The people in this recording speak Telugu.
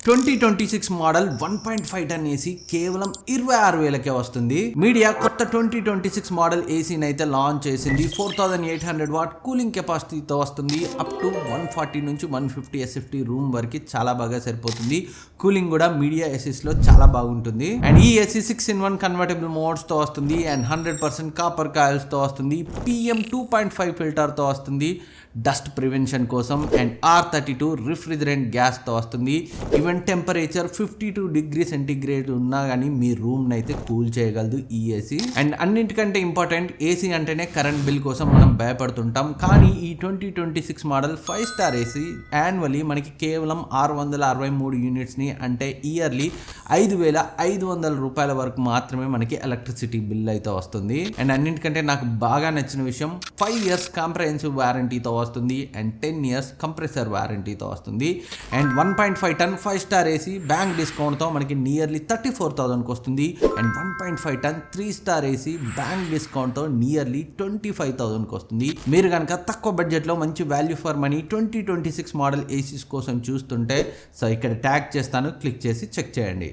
2026 మోడల్ 1.5 టన్ ఏసీ కేవలం 26,000కే వస్తుంది. మీడియా కొత్త 2026 మోడల్ ఏసీని అయితే లాంచ్ చేసింది. 4800 వాట్ కూలింగ్ కెపాసిటీతో వస్తుంది. అప్ టు 140 నుంచి 150 ఎస్ఎఫ్టీ రూమ్ వరకు చాలా బాగా సరిపోతుంది. కూలింగ్ కూడా మీడియా ఏసీస్ లో చాలా బాగుంటుంది. అండ్ ఈ ఏసీ 6-in-1 కన్వర్టబుల్ మోడ్స్ తో వస్తుంది. అండ్ 100% కాపర్ కాయిల్స్ తో వస్తుంది. PM 2.5 ఫిల్టర్ తో వస్తుంది డస్ట్ ప్రివెన్షన్ కోసం. అండ్ R32 రిఫ్రిజరెంట్ గ్యాస్ తో వస్తుంది. ఈవెన్ టెంపరేచర్ 52 డిగ్రీ సెంటీగ్రేడ్ ఉన్నా కానీ మీ రూమ్ అయితే కూల్ చేయగలదు ఈ ఏసీ. అండ్ అన్నింటికంటే ఇంపార్టెంట్, ఏసీ అంటేనే కరెంట్ బిల్ కోసం మనం భయపడుతుంటాం. కానీ ఈ 2026 మోడల్ 5 స్టార్ ఏసీ యాన్యువల్లీ మనకి కేవలం 663 యూనిట్స్ ని, అంటే ఇయర్లీ 5,500 రూపాయల వరకు మాత్రమే మనకి ఎలక్ట్రిసిటీ బిల్ అయితే వస్తుంది. అండ్ అన్నింటికంటే నాకు బాగా నచ్చిన విషయం, 5 years కాంప్రహెన్సివ్ వారంటీతో వస్తుంది. అండ్ 10 years కంప్రెసర్ వారంటీతో వస్తుంది. And 1.5 ton 5 star AC bank డిస్కౌంట్తో మనకి నియర్లీ 34,000కి వస్తుంది. And 1.5 ton 3 star AC bank డిస్కౌంట్తో నియర్లీ 25,000కి వస్తుంది. మీరు కనుక తక్కువ బడ్జెట్లో మంచి value for money 2026 model ACs కోసం చూస్తుంటే, సో ఇక్కడ ట్యాగ్ చేస్తాను, క్లిక్ చేసి చెక్ చేయండి.